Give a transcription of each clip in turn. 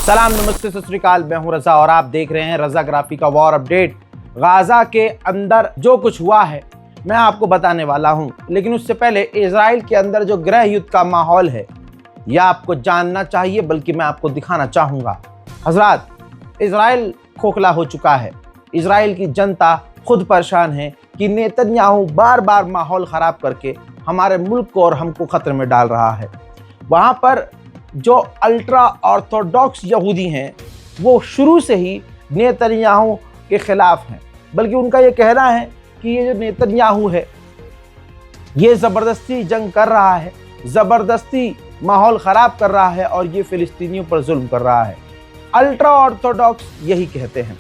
सलाम, नमस्ते, सत श्री अकाल। मैं हूं रजा और आप देख रहे हैं रजाग्राफी का वॉर अपडेट। गाजा के अंदर जो कुछ हुआ है मैं आपको बताने वाला हूं, लेकिन उससे पहले इजराइल के अंदर जो गृह युद्ध का माहौल है यह आपको जानना चाहिए, बल्कि मैं आपको दिखाना चाहूँगा। हजरात, इजराइल खोखला हो चुका है। इजराइल की जनता खुद परेशान है कि नेतन्याहू बार बार माहौल ख़राब करके हमारे मुल्क को और हमको ख़तरे में डाल रहा है। वहाँ पर जो अल्ट्रा ऑर्थोडॉक्स यहूदी हैं वो शुरू से ही नेतन्याहू के ख़िलाफ़ हैं, बल्कि उनका ये कहना है कि ये जो नेतन्याहू है ये ज़बरदस्ती जंग कर रहा है, ज़बरदस्ती माहौल ख़राब कर रहा है और ये फ़िलिस्तीनियों पर जुल्म कर रहा है। अल्ट्रा ऑर्थोडॉक्स यही कहते हैं।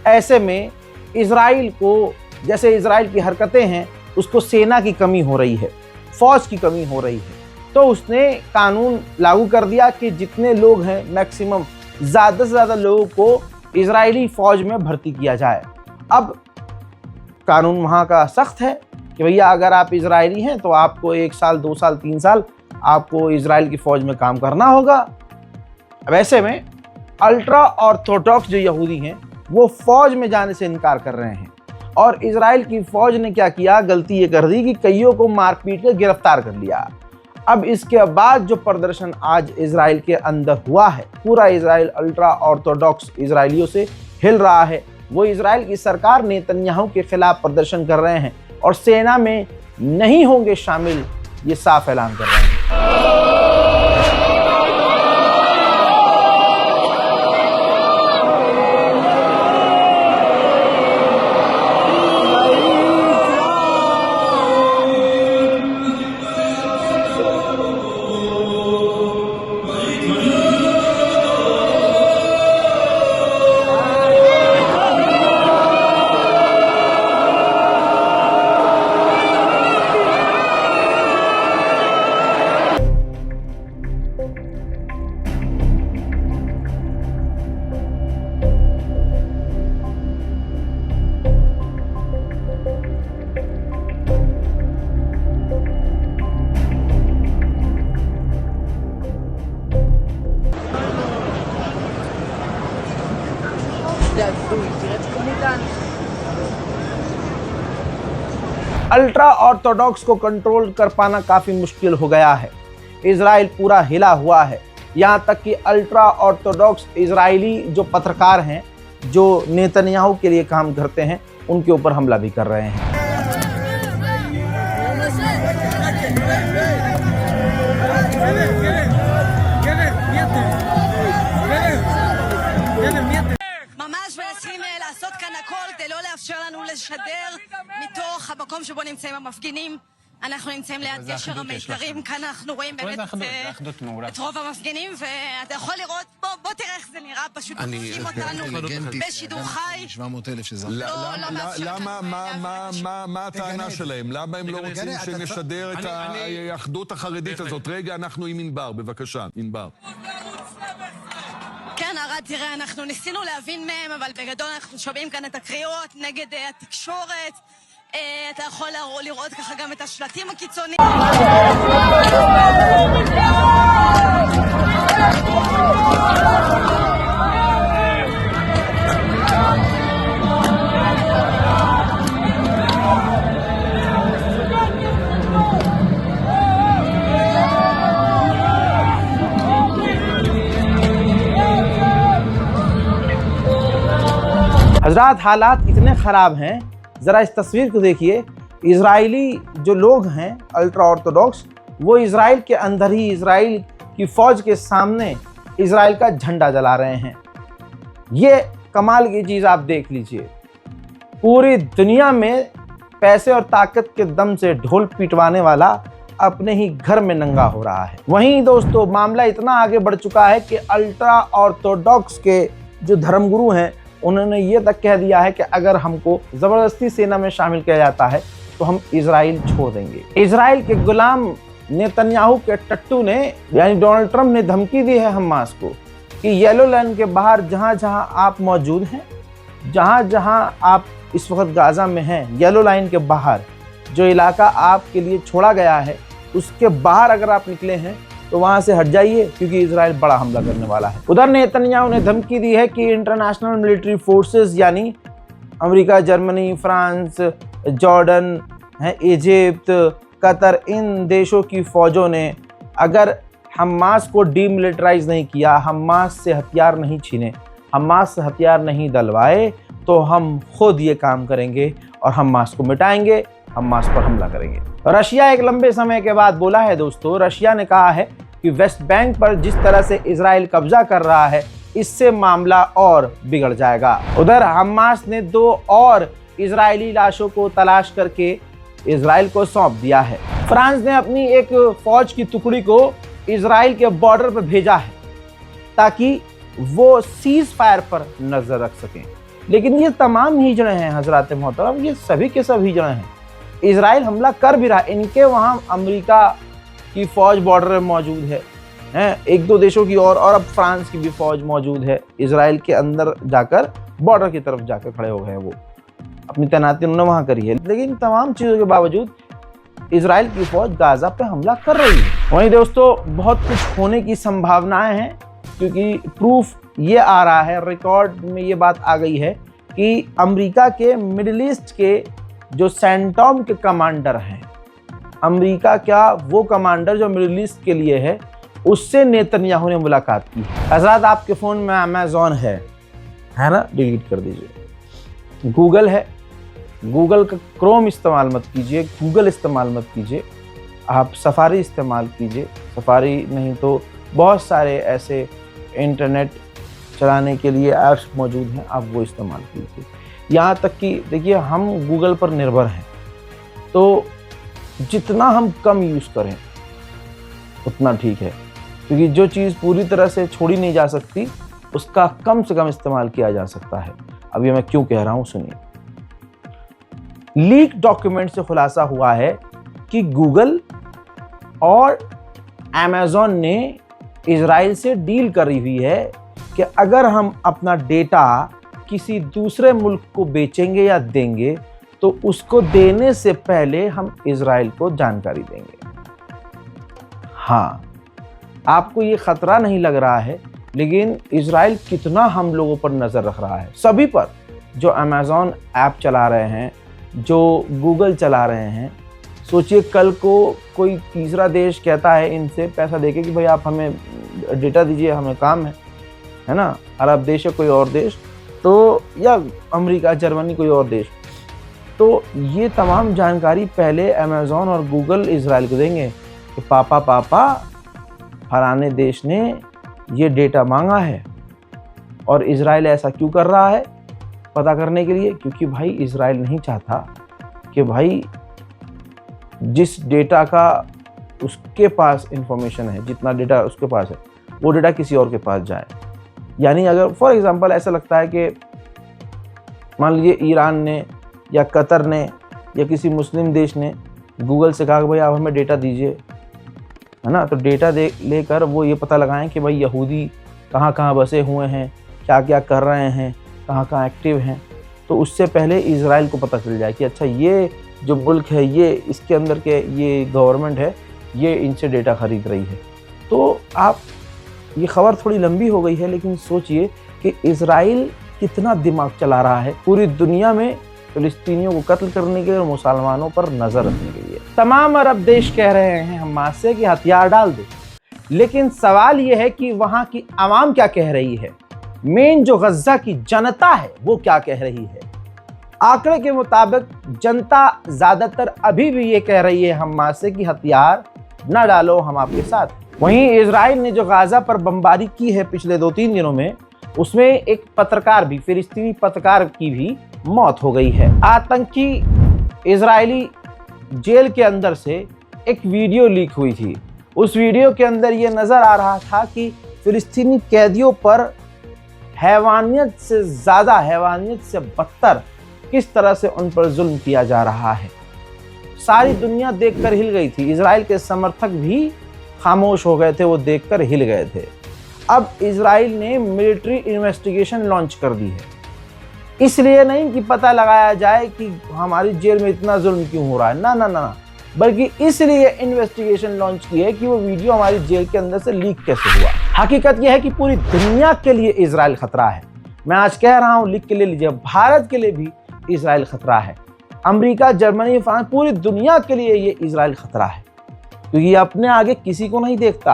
ऐसे में इजराइल को, जैसे इजराइल की हरकतें हैं, उसको सेना की कमी हो रही है, फ़ौज की कमी हो रही है, तो उसने कानून लागू कर दिया कि जितने लोग हैं मैक्सिमम ज़्यादा से ज़्यादा लोगों को इजरायली फ़ौज में भर्ती किया जाए। अब कानून वहाँ का सख्त है कि भैया अगर आप इजरायली हैं तो आपको 1 साल 2 साल 3 साल आपको इजराइल की फ़ौज में काम करना होगा। अब ऐसे में अल्ट्रा ऑर्थोडॉक्स जो यहूदी हैं वो फ़ौज में जाने से इनकार कर रहे हैं, और इजराइल की फ़ौज ने क्या किया, गलती ये कर दी कि कईयों को मार पीट कर गिरफ्तार कर लिया। अब इसके बाद जो प्रदर्शन आज इजराइल के अंदर हुआ है, पूरा इजराइल अल्ट्रा ऑर्थोडॉक्स इजरायलियों से हिल रहा है। वो इजराइल की सरकार नेतन्याहू के खिलाफ प्रदर्शन कर रहे हैं और सेना में नहीं होंगे शामिल, ये साफ ऐलान कर रहे हैं। अल्ट्रा ऑर्थोडॉक्स को कंट्रोल कर पाना काफ़ी मुश्किल हो गया है। इजराइल पूरा हिला हुआ है, यहाँ तक कि अल्ट्रा ऑर्थोडॉक्स इजरायली जो पत्रकार हैं जो नेतन्याहू के लिए काम करते हैं उनके ऊपर हमला भी कर रहे हैं। לעשות כאן הכל כדי לא לאפשר לנו לשדר מתוך המקום שבו נמצאים המפגינים. אנחנו נמצאים ליד גשר המיתרים, כאן אנחנו רואים באמת את רוב המפגינים, ואתה יכול לראות, בוא תראה איך זה נראה, פשוט מפגינים אותנו בשידור חי. 700,000 שזה... לא מאפשר כאן... מה הטענה שלהם? למה הם לא רוצים שנשדר את האחדות החרדית הזאת? רגע, אנחנו עם ענבר, בבקשה, ענבר. כן, ארד, תראה, אנחנו ניסינו להבין מהם, אבל בגדול אנחנו שומעים כאן את הקריאות נגד התקשורת. אתה יכול לראות ככה גם את השלטים הקיצוניים. हजरात, हालात इतने ख़राब हैं, ज़रा इस तस्वीर को देखिए। इजरायली जो लोग हैं अल्ट्रा ऑर्थोडॉक्स, वो इजराइल के अंदर ही इजराइल की फ़ौज के सामने इजराइल का झंडा जला रहे हैं। ये कमाल की चीज़ आप देख लीजिए। पूरी दुनिया में पैसे और ताकत के दम से ढोल पिटवाने वाला अपने ही घर में नंगा हो रहा है। वहीं दोस्तों, मामला इतना आगे बढ़ चुका है कि अल्ट्रा ऑर्थोडॉक्स के जो धर्मगुरु हैं उन्होंने ये तक कह दिया है कि अगर हमको ज़बरदस्ती सेना में शामिल किया जाता है तो हम इजराइल छोड़ देंगे। इजराइल के गुलाम नेतन्याहू के टट्टू ने, यानी डोनाल्ड ट्रंप ने धमकी दी है हमास को कि येलो लाइन के बाहर जहाँ जहाँ आप मौजूद हैं, जहाँ जहाँ आप इस वक्त गाज़ा में हैं, येलो लाइन के बाहर जो इलाका आपके लिए छोड़ा गया है उसके बाहर अगर आप निकले हैं तो वहां से हट जाइए, क्योंकि इजराइल बड़ा हमला करने वाला है। उधर नेतन्याहू ने धमकी दी है कि इंटरनेशनल मिलिट्री फोर्सेस यानी America, Germany, France, Jordan, Egypt, Qatar, इन देशों की फौजों ने अगर हमास को डीमिलिटराइज नहीं किया, हमास से हथियार नहीं छीने, हमास से हथियार नहीं डलवाए, तो हम खुद ये काम करेंगे और हमास को मिटाएंगे, हमास पर हमला करेंगे। रशिया एक लंबे समय के बाद बोला है दोस्तों, रशिया ने कहा है कि वेस्ट बैंक पर जिस तरह से इजराइल कब्जा कर रहा है, इससे मामला और बिगड़ जाएगा। उधर हमास ने 2 और इजरायली लाशों को तलाश करके इजराइल को सौंप दिया है। फ्रांस ने अपनी एक फौज की टुकड़ी को इजराइल के बॉर्डर पर भेजा है ताकि वो सीज फायर पर नजर रख सकें। लेकिन ये तमाम हिजड़े हैं हजरात मोहतरम, ये सभी के सब हिजड़े हैं। इजराइल हमला कर भी रहा है, इनके वहाँ अमेरिका की फौज बॉर्डर में मौजूद है, 1-2 देशों की और अब फ्रांस की भी फौज मौजूद है। इजराइल के अंदर जाकर बॉर्डर की तरफ जाकर खड़े हो गए, वो अपनी तैनाती उन्होंने वहाँ करी है। लेकिन तमाम चीज़ों के बावजूद इजराइल की फौज गाजा पे हमला कर रही है। वहीं दोस्तों बहुत कुछ होने की संभावनाएं हैं, क्योंकि प्रूफ ये आ रहा है, रिकॉर्ड में ये बात आ गई है कि अमेरिका के मिडिल ईस्ट के जो सेंटॉम के कमांडर हैं, अमेरिका का वो कमांडर जो मिडिल ईस्ट के लिए है, उससे नेतन्याहू ने मुलाकात की है। हजरत आपके फ़ोन में अमेज़ॉन है ना, डिलीट कर दीजिए। गूगल है, गूगल का क्रोम इस्तेमाल मत कीजिए, गूगल इस्तेमाल मत कीजिए, आप सफारी इस्तेमाल कीजिए। सफारी नहीं तो बहुत सारे ऐसे इंटरनेट चलाने के लिए ऐप्स मौजूद हैं, आप वो इस्तेमाल कीजिए। यहाँ तक कि देखिए हम गूगल पर निर्भर हैं, तो जितना हम कम यूज़ करें उतना ठीक है, क्योंकि जो चीज़ पूरी तरह से छोड़ी नहीं जा सकती उसका कम से कम इस्तेमाल किया जा सकता है। अब ये मैं क्यों कह रहा हूँ सुनिए। लीक डॉक्यूमेंट से खुलासा हुआ है कि गूगल और अमेज़ॉन ने इजराइल से डील करी हुई है कि अगर हम अपना डेटा किसी दूसरे मुल्क को बेचेंगे या देंगे तो उसको देने से पहले हम इजराइल को जानकारी देंगे। हाँ, आपको ये खतरा नहीं लग रहा है, लेकिन इजराइल कितना हम लोगों पर नज़र रख रहा है, सभी पर, जो अमेज़ॉन ऐप चला रहे हैं, जो गूगल चला रहे हैं। सोचिए कल को कोई तीसरा देश कहता है इनसे पैसा देके कि भाई आप हमें डेटा दीजिए, हमें काम है ना, अरब देश है कोई और देश, तो या अमेरिका, जर्मनी, कोई और देश, तो ये तमाम जानकारी पहले अमेज़ॉन और गूगल इजराइल को देंगे कि पापा फलाने देश ने ये डेटा मांगा है और इजराइल ऐसा क्यों कर रहा है पता करने के लिए, क्योंकि भाई इजराइल नहीं चाहता कि भाई जिस डेटा का उसके पास इंफॉर्मेशन है, जितना डेटा उसके पास है, वो डेटा किसी और के पास जाए। यानी अगर फॉर एग्जांपल ऐसा लगता है कि मान लीजिए ईरान ने या कतर ने या किसी मुस्लिम देश ने गूगल से कहा कि भाई आप हमें डेटा दीजिए, है ना, तो डेटा लेकर वो ये पता लगाएं कि भाई यहूदी कहाँ कहाँ बसे हुए हैं, क्या क्या कर रहे हैं, कहाँ कहाँ एक्टिव हैं, तो उससे पहले इजराइल को पता चल जाए कि अच्छा ये जो मुल्क है, ये इसके अंदर के ये गवर्नमेंट है, ये इनसे डेटा ख़रीद रही है। तो आप, ये खबर थोड़ी लंबी हो गई है, लेकिन सोचिए कि इजराइल कितना दिमाग चला रहा है पूरी दुनिया में फिलिस्तीनियों को कत्ल करने के लिए और मुसलमानों पर नज़र रखने के लिए। तमाम अरब देश कह रहे हैं हमास से कि हथियार डाल दो, लेकिन सवाल ये है कि वहाँ की आवाम क्या कह रही है, मेन जो गज़ा की जनता है वो क्या कह रही है। आंकड़े के मुताबिक जनता ज़्यादातर अभी भी ये कह रही है हमास से कि हथियार न डालो, हम आपके साथ। वहीं इजराइल ने जो गाजा पर बमबारी की है पिछले 2-3 दिनों में, उसमें एक पत्रकार भी, फिलिस्तीनी पत्रकार की भी मौत हो गई है। आतंकी इजरायली जेल के अंदर से एक वीडियो लीक हुई थी। उस वीडियो के अंदर ये नज़र आ रहा था कि फिलिस्तीनी कैदियों पर हैवानियत से ज़्यादा, हैवानियत से बदतर किस तरह से उन पर जुल्म किया जा रहा है। सारी दुनिया देखकर हिल गई थी, इजराइल के समर्थक भी खामोश हो गए थे, वो देखकर हिल गए थे। अब इजराइल ने मिलिट्री इन्वेस्टिगेशन लॉन्च कर दी है, इसलिए नहीं कि पता लगाया जाए कि हमारी जेल में इतना जुल्म क्यों हो रहा है, ना ना ना, बल्कि इसलिए इन्वेस्टिगेशन लॉन्च की है कि वो वीडियो हमारी जेल के अंदर से लीक कैसे हुआ। हकीकत यह है कि पूरी दुनिया के लिए इजराइल खतरा है। मैं आज कह रहा हूं, लिख के ले लीजिए, भारत के लिए भी इजराइल खतरा है। अमेरिका, जर्मनी, फ्रांस, पूरी दुनिया के लिए ये इजराइल खतरा है, क्योंकि ये अपने आगे किसी को नहीं देखता।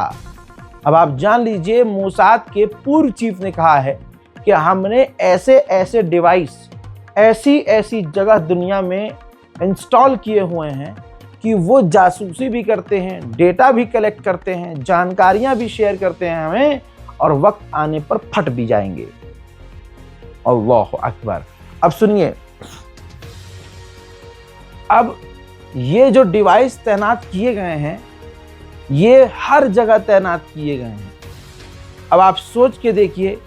अब आप जान लीजिए, मोसाद के पूर्व चीफ ने कहा है कि हमने ऐसे ऐसे डिवाइस ऐसी ऐसी जगह दुनिया में इंस्टॉल किए हुए हैं कि वो जासूसी भी करते हैं, डेटा भी कलेक्ट करते हैं, जानकारियां भी शेयर करते हैं हमें, और वक्त आने पर फट भी जाएंगे। अल्लाह अकबर। अब सुनिए, अब ये जो डिवाइस तैनात किए गए हैं, ये हर जगह तैनात किए गए हैं। अब आप सोच के देखिए,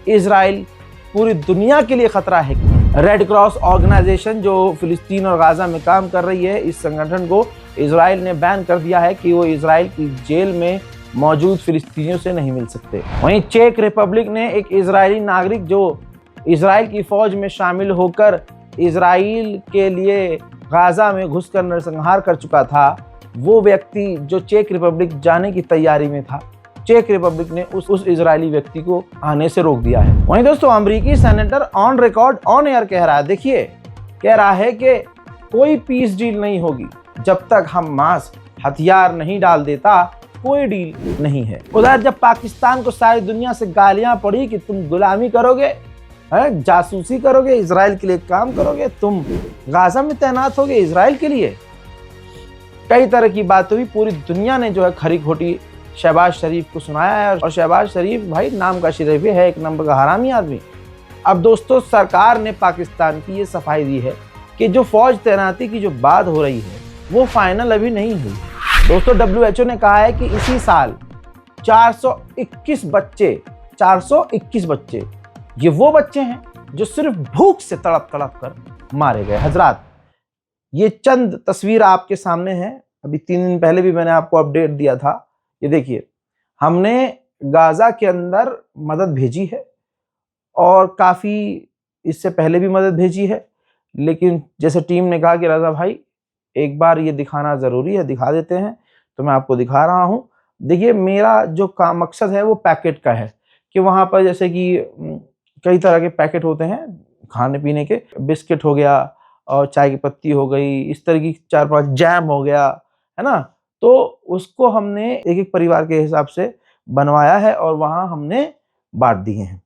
इजराइल पूरी दुनिया के लिए खतरा है। रेड क्रॉस ऑर्गेनाइजेशन जो फिलिस्तीन और गाजा में काम कर रही है, इस संगठन को इजराइल ने बैन कर दिया है कि वो इजराइल की जेल में मौजूद फिलिस्तीनियों से नहीं मिल सकते। वहीं चेक रिपब्लिक ने एक इजरायली नागरिक जो इजराइल की फौज में शामिल होकर इजराइल के लिए गाजा में घुसकर नरसंहार कर चुका था, वो व्यक्ति जो चेक रिपब्लिक जाने की तैयारी में था, चेक रिपब्लिक ने उस इजरायली व्यक्ति को आने से रोक दिया है। वहीं दोस्तों, अमेरिकी senator on record on air कह रहा है, देखिए, कह रहा है कि कोई पीस डील नहीं होगी जब तक हमास हथियार नहीं डाल देता, कोई डील नहीं है। उधर जब पाकिस्तान को सारी दुनिया से गालियां पड़ी कि तुम गुलामी करोगे, जासूसी करोगे, इजराइल के लिए काम करोगे, तुम गाजा में तैनात होगे इजराइल के लिए, कई तरह की बात हुई। पूरी दुनिया ने जो है खरी खोटी शहबाज शरीफ को सुनाया है, और शहबाज शरीफ भाई नाम का शरीफ है, एक नंबर का हरामी आदमी। अब दोस्तों, सरकार ने पाकिस्तान की ये सफाई दी है कि जो फौज तैनाती की जो बात हो रही है वो फाइनल अभी नहीं हुई। दोस्तों, WHO ने कहा है कि इसी साल 421 बच्चे, ये वो बच्चे हैं जो सिर्फ भूख से तड़प तड़प कर मारे गए। हजरात, ये चंद तस्वीर आपके सामने है, अभी 3 दिन पहले भी मैंने आपको अपडेट दिया था। ये देखिए, हमने गाजा के अंदर मदद भेजी है और काफ़ी इससे पहले भी मदद भेजी है, लेकिन जैसे टीम ने कहा कि रज़ा भाई एक बार ये दिखाना ज़रूरी है, दिखा देते हैं, तो मैं आपको दिखा रहा हूँ। देखिए, मेरा जो काम मकसद है वो पैकेट का है कि वहाँ पर जैसे कि कई तरह के पैकेट होते हैं खाने पीने के, बिस्किट हो गया और चाय की पत्ती हो गई, इस तरह की 4-5 जैम हो गया, है ना, तो उसको हमने एक एक परिवार के हिसाब से बनवाया है और वहाँ हमने बांट दिए हैं।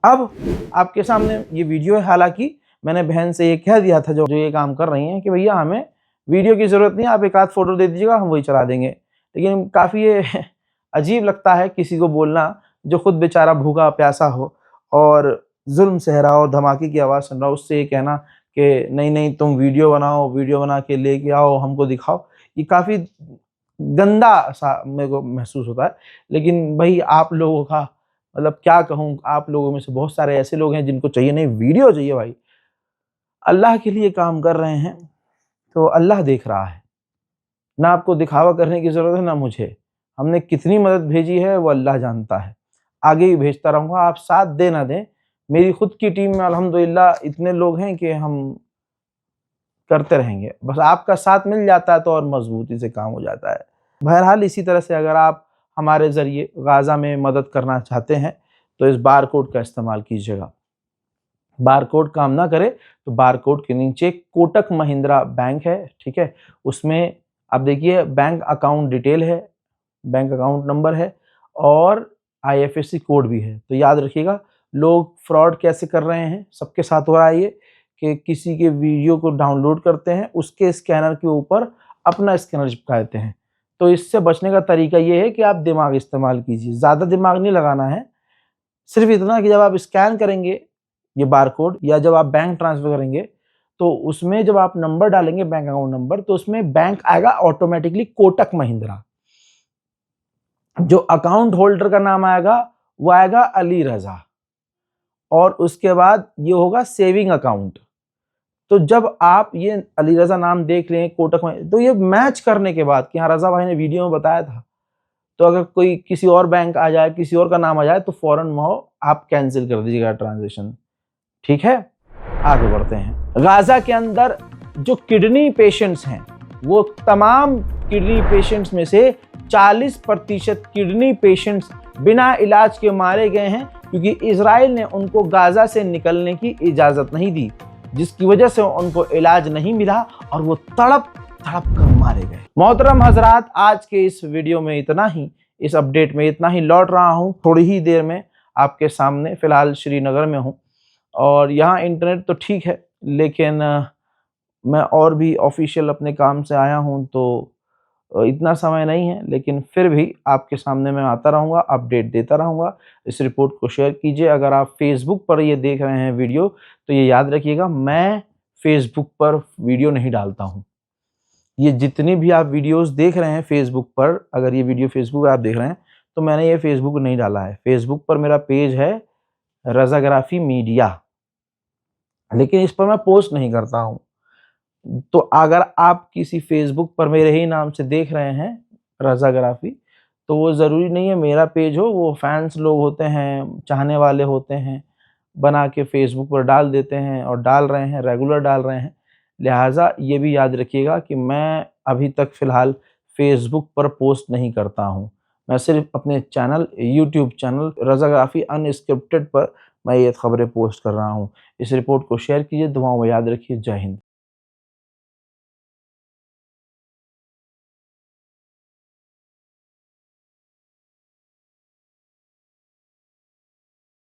अब आपके सामने ये वीडियो है, हालांकि मैंने बहन से ये कह दिया था जो ये काम कर रही हैं कि भैया हमें वीडियो की ज़रूरत नहीं, आप एक आध फ़ोटो दे दीजिएगा, हम वही चला देंगे। लेकिन काफ़ी ये अजीब लगता है किसी को बोलना जो खुद बेचारा भूखा प्यासा हो और जुल्म सह रहा हो, धमाके की आवाज़ सुन रहा हो, उससे ये कहना कि नहीं नहीं तुम वीडियो बनाओ, वीडियो बना के लेके आओ, हमको दिखाओ, ये काफ़ी गंदा सा मेरे को महसूस होता है। लेकिन भाई आप लोगों का मतलब क्या कहूँ, आप लोगों में से बहुत सारे ऐसे लोग हैं जिनको चाहिए नहीं वीडियो चाहिए, भाई अल्लाह के लिए काम कर रहे हैं तो अल्लाह देख रहा है, ना आपको दिखावा करने की ज़रूरत है ना मुझे। हमने कितनी मदद भेजी है वो अल्लाह जानता है, आगे भी भेजता रहूँगा, आप साथ दे ना दें। मेरी खुद की टीम में अल्हम्दुलिल्लाह इतने लोग हैं कि हम करते रहेंगे, बस आपका साथ मिल जाता है तो और मजबूती से काम हो जाता है। बहरहाल इसी तरह से अगर आप हमारे ज़रिए गाज़ा में मदद करना चाहते हैं तो इस बार कोड का इस्तेमाल कीजिएगा। बार कोड काम ना करे तो बार कोड के नीचे कोटक महिंद्रा बैंक है, ठीक है, उसमें आप देखिए बैंक अकाउंट डिटेल है, बैंक अकाउंट नंबर है और IFSC कोड भी है। तो याद रखिएगा, लोग फ्रॉड कैसे कर रहे हैं, सबके साथ हो रहा है ये कि किसी के वीडियो को डाउनलोड करते हैं, उसके स्कैनर के ऊपर अपना स्कैनर चिपका देते हैं। तो इससे बचने का तरीका ये है कि आप दिमाग इस्तेमाल कीजिए, ज़्यादा दिमाग नहीं लगाना है, सिर्फ इतना कि जब आप स्कैन करेंगे ये बार कोड या जब आप बैंक ट्रांसफ़र करेंगे तो उसमें जब आप नंबर डालेंगे बैंक अकाउंट नंबर, तो उसमें बैंक आएगा ऑटोमेटिकली कोटक महिंद्रा, जो अकाउंट होल्डर का नाम आएगा वो आएगा अली रज़ा, और उसके बाद ये होगा सेविंग अकाउंट। तो जब आप ये अली रज़ा नाम देख लें कोटक में, तो ये मैच करने के बाद कि हाँ रज़ा भाई ने वीडियो में बताया था, तो अगर कोई किसी और बैंक आ जाए, किसी और का नाम आ जाए तो फ़ौरन आप कैंसिल कर दीजिएगा ट्रांजेक्शन, ठीक है। आगे बढ़ते हैं। गाज़ा के अंदर जो किडनी पेशेंट्स हैं वो तमाम किडनी पेशेंट्स में से 40% किडनी पेशेंट्स बिना इलाज के मारे गए हैं, क्योंकि इजराइल ने उनको गाजा से निकलने की इजाज़त नहीं दी, जिसकी वजह से उनको इलाज नहीं मिला और वो तड़प कर मारे गए। मोहतरम हजरात, आज के इस वीडियो में इतना ही, इस अपडेट में इतना ही। लौट रहा हूँ थोड़ी ही देर में आपके सामने। फ़िलहाल श्रीनगर में हूँ और यहाँ इंटरनेट तो ठीक है, लेकिन मैं और भी ऑफिशियल अपने काम से आया हूँ तो इतना समय नहीं है, लेकिन फिर भी आपके सामने मैं आता रहूँगा, अपडेट देता रहूँगा। इस रिपोर्ट को शेयर कीजिए। अगर आप फेसबुक पर ये देख रहे हैं वीडियो, तो ये याद रखिएगा, मैं फेसबुक पर वीडियो नहीं डालता हूँ। ये जितनी भी आप वीडियोस देख रहे हैं फेसबुक पर, अगर ये वीडियो फेसबुक पर आप देख रहे हैं तो मैंने ये फेसबुक नहीं डाला है। फेसबुक पर मेरा पेज है रज़ाग्राफ़ी मीडिया, लेकिन इस पर मैं पोस्ट नहीं करता हूँ। तो अगर आप किसी फेसबुक पर मेरे ही नाम से देख रहे हैं रज़ाग्राफ़ी, तो वो ज़रूरी नहीं है मेरा पेज हो। वो फैंस लोग होते हैं, चाहने वाले होते हैं, बना के फेसबुक पर डाल देते हैं और डाल रहे हैं, रेगुलर डाल रहे हैं। लिहाजा ये भी याद रखिएगा कि मैं अभी तक फ़िलहाल फेसबुक पर पोस्ट नहीं करता हूँ। मैं सिर्फ अपने चैनल, यूट्यूब चैनल रज़ाग्राफ़ी अनस्क्रिप्टेड पर मैं ये खबरें पोस्ट कर रहा हूँ। इस रिपोर्ट को शेयर कीजिए, दुआओं में याद रखिए। जय हिंद।